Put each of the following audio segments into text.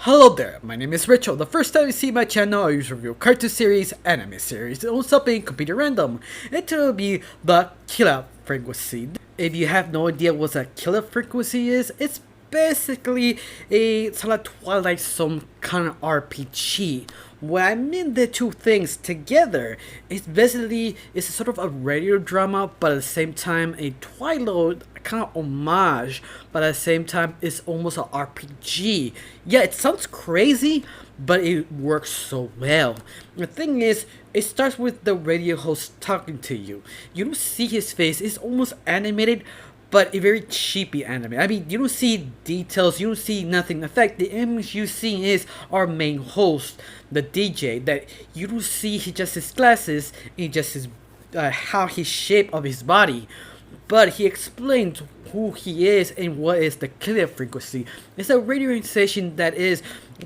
Hello there, my name is Rachel. The first time you see my channel, I usually review cartoon series, anime series, and something completely random. And today will be the Killa frequency. If you have no idea what a Killa frequency is, it's basically it's like Twilight Zone kind of RPG. When I mean the two things together, it's sort of a radio drama, but at the same time a Twilight kind of homage, but at the same time it's almost an RPG. Yeah, it sounds crazy, but it works so well. The thing is, it starts with the radio host talking to you. You don't see his face; it's almost animated, but a very cheapy anime. I mean, you don't see details, you don't see nothing. In fact, the image you see is our main host, the DJ. That you don't see just his glasses, and just his how his shape of his body. But he explains who he is and what is the Killa frequency. It's a radio station that is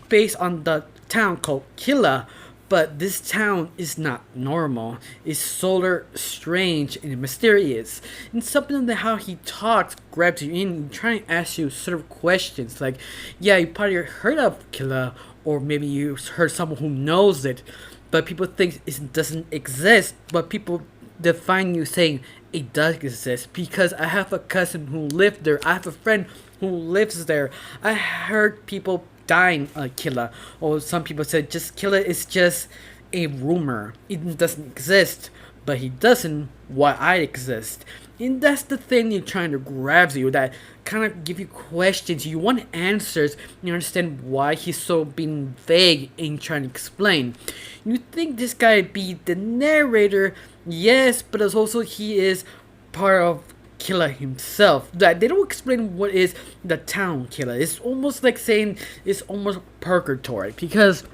based on the town called Killa, but this town is not normal. It's solar, strange, and mysterious. And something that how he talks grabs you in and trying to ask you sort of questions like, yeah, you probably heard of Killa, or maybe you heard someone who knows it, but people think it doesn't exist. But people define you saying it does exist because I have a cousin who lived there. I have a friend who lives there. I heard people dying Killa, or some people said just Killa is just a rumor. It doesn't exist, but he doesn't. Why I exist, and that's the thing you're trying to grab you. That kind of give you questions. You want answers. You understand why he's so being vague in trying to explain. You think this guy be the narrator? Yes, but as also he is part of Killa himself. That they don't explain what is the town Killa. It's almost like saying it's almost purgatory because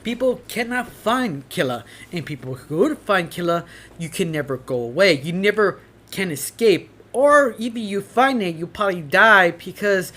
people cannot find Killa, and people who would find Killa, you can never go away. You never can escape, or even you find it, you probably die because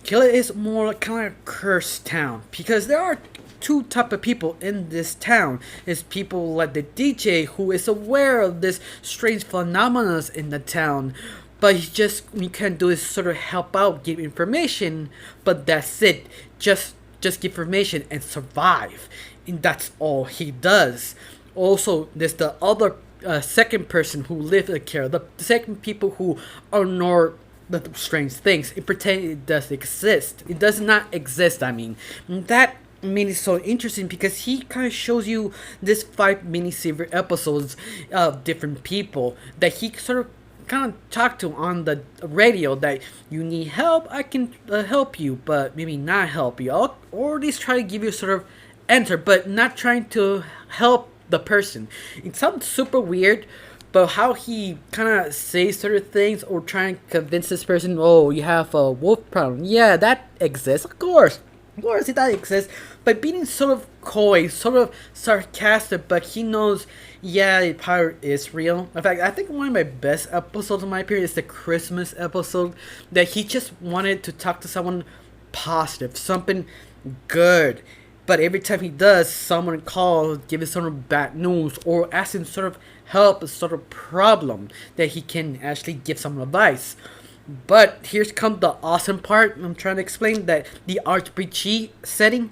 Killa is more like kind of a cursed town. Because there are two type of people in this town. Is people like the DJ who is aware of this strange phenomena in the town, but he can do is sort of help out, give information, but that's it. Just give information and survive, and that's all he does. Also, there's the other second person who live in care. The second people who ignore the strange things. It pretend it does exist. It does not exist. I mean, and that made it so interesting because he kind of shows you this 5 mini-series episodes of different people that he sort of kind of talk to on the radio. That you need help, I can help you, but maybe not help you. Or at least try to give you sort of answer, but not trying to help the person. It sounds super weird, but how he kind of says certain things or trying to convince this person, oh, you have a wolf problem. Yeah, that exists, of course. Of course, that exists, but being sort of coy, sort of sarcastic, but he knows, yeah, the power is real. In fact, I think one of my best episodes of my period is the Christmas episode, that he just wanted to talk to someone positive, something good. But every time he does, someone calls, giving sort of bad news, or asking sort of help, a sort of problem, that he can actually give some advice. But here's come the awesome part. I'm trying to explain that the RPG setting,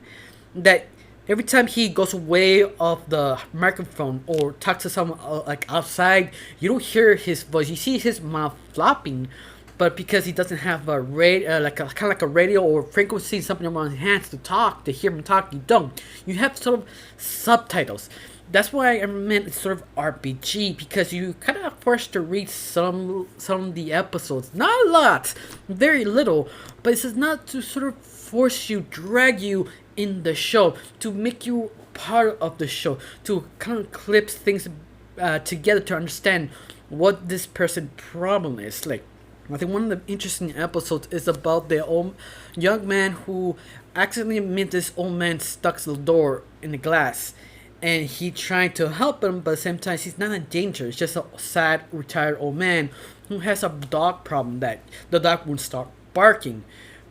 that every time he goes away off the microphone or talks to someone like outside, you don't hear his voice. You see his mouth flopping, but because he doesn't have a radio, kind of like a radio or frequency, something around his hands to hear him talk, you don't. You have sort of subtitles. That's why I meant it's sort of RPG, because you kind of forced to read some of the episodes. Not a lot, very little, but this is not to sort of force you, drag you in the show, to make you part of the show, to kind of clip things together to understand what this person's problem is. Like, I think one of the interesting episodes is about the old young man who accidentally met this old man stuck to the door in the glass. And he trying to help him, but at the same time, he's not in danger. It's just a sad, retired old man who has a dog problem that the dog won't stop barking.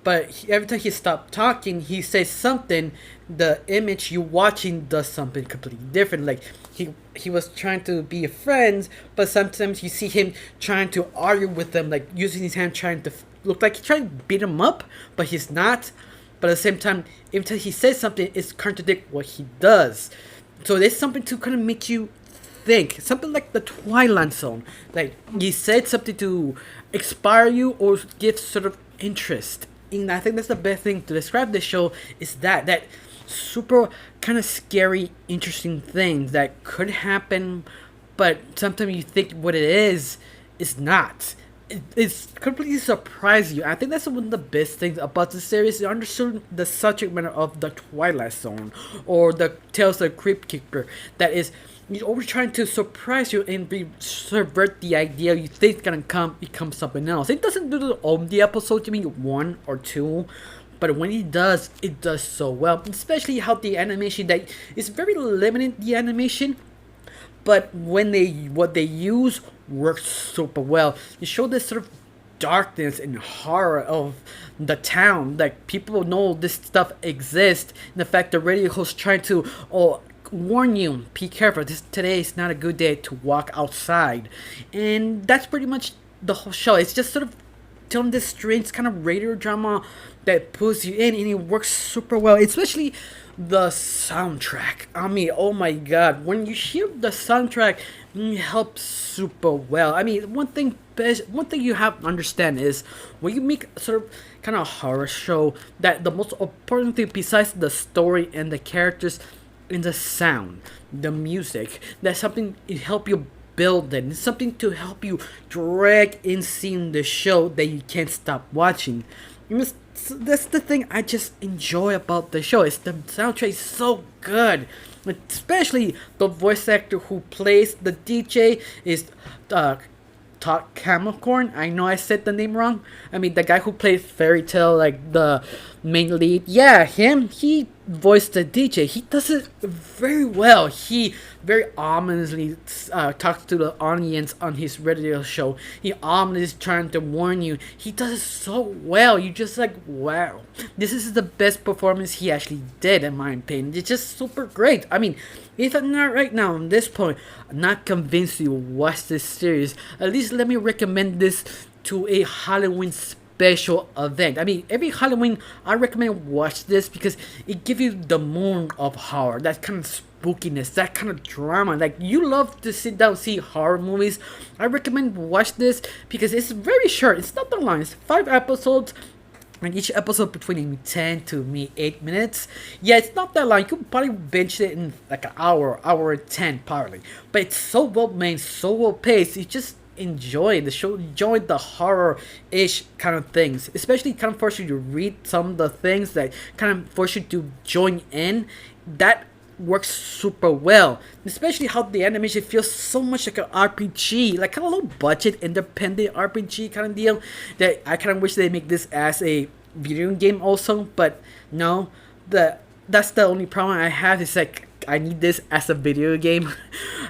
But every time he stops talking, he says something. The image you watching does something completely different. Like he was trying to be friends, but sometimes you see him trying to argue with them, like using his hand, trying to look like he's trying to beat him up, but he's not. but at the same time, every time he says something, it's contradict what he does. So there's something to kind of make you think. Something like the Twilight Zone. Like he said something to inspire you or give sort of interest. And I think that's the best thing to describe this show is that super kind of scary, interesting things that could happen, but sometimes you think what it is not. It's completely surprised you. I think that's one of the best things about the series. You understood the subject matter of the Twilight Zone or the Tales of the Crypt Keeper. That is, you're always trying to surprise you and subvert the idea you think is gonna become something else. It doesn't do it all the episodes, maybe one or two. But when it does so well. Especially how the animation that is very limited, the animation, but when what they use works super well. You show this sort of darkness and horror of the town. Like people know this stuff exists. And the fact the radio host trying to warn you, be careful. Today is not a good day to walk outside, and that's pretty much the whole show. It's just sort of telling this strange kind of radio drama that pulls you in, and it works super well, especially the soundtrack. I mean, oh my god, when you hear the soundtrack, it helps super well. I mean, one thing you have to understand is when you make sort of kind of horror show, that the most important thing besides the story and the characters in the sound, the music, that's something it help you build it. It's something to help you drag in seeing the show that you can't stop watching. That's the thing I just enjoy about the show. It's the soundtrack is so good, especially the voice actor who plays the DJ is Todd Capricorn. I know I said the name wrong. I mean, the guy who played Fairy Tale, like the main lead. Yeah, him. He voiced the DJ. He does it very well. He very ominously talks to the audience on his radio show. He ominously trying to warn you. He does it so well. You just like, wow. This is the best performance he actually did, in my opinion. It's just super great. I mean, if I'm not right now on this point, I'm not convinced you watch this series, at least let me recommend this to a Halloween special event. I mean, every Halloween I recommend watch this because it gives you the mood of horror, that kind of spookiness, that kind of drama. Like you love to sit down and see horror movies. I recommend watch this because it's very short. It's not that long. It's 5 episodes. And each episode between maybe 10 to maybe 8 minutes. Yeah, it's not that long. You could probably binge it in like an hour and 10 probably. But it's so well made, so well paced. You just enjoy the show, enjoy the horror-ish kind of things. Especially kind of force you to read some of the things that kind of force you to join in. That works super well, especially how the animation feels so much like an RPG, like kind of low budget independent RPG kind of deal, that I kind of wish they make this as a video game also, but no, that's the only problem I have is like I need this as a video game.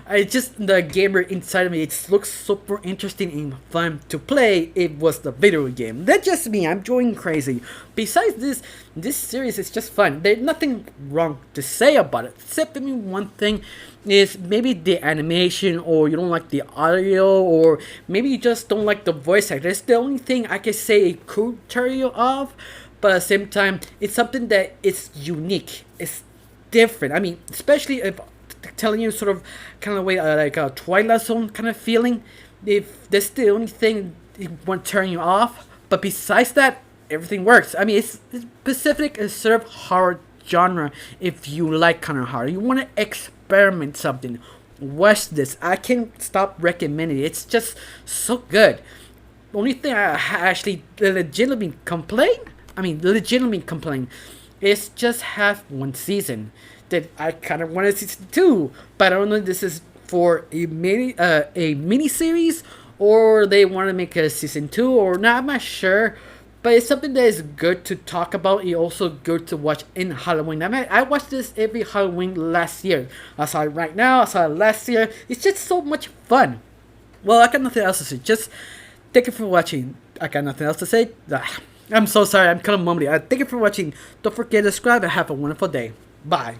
I just, the gamer inside of me, it looks super interesting and fun to play. It was the video game. That's just me. I'm going crazy. Besides this series is just fun. There's nothing wrong to say about it, except I mean one thing is maybe the animation, or you don't like the audio, or maybe you just don't like the voice actor. That's the only thing I can say it could turn you off. But at the same time, it's something that is unique. It's different. I mean, especially if telling you sort of kind of way like a Twilight Zone kind of feeling. If that's the only thing it won't turn you off, but besides that, everything works. I mean, it's specific and sort of horror genre. If you like kind of horror, you want to experiment something, watch this. I can't stop recommending it. It's just so good. The only thing I actually legitimately complain is just have one season. That I kind of wanted season 2, but I don't know if this is for a mini series or they want to make a season 2 or not. I'm not sure, but it's something that is good to talk about. It's also good to watch in Halloween. I mean, I watched this every Halloween last year. I saw it right now. I saw it last year. It's just so much fun. Well, I got nothing else to say. Just thank you for watching. I got nothing else to say. I'm so sorry. I'm kind of mumbly. Thank you for watching. Don't forget to subscribe and have a wonderful day. Bye.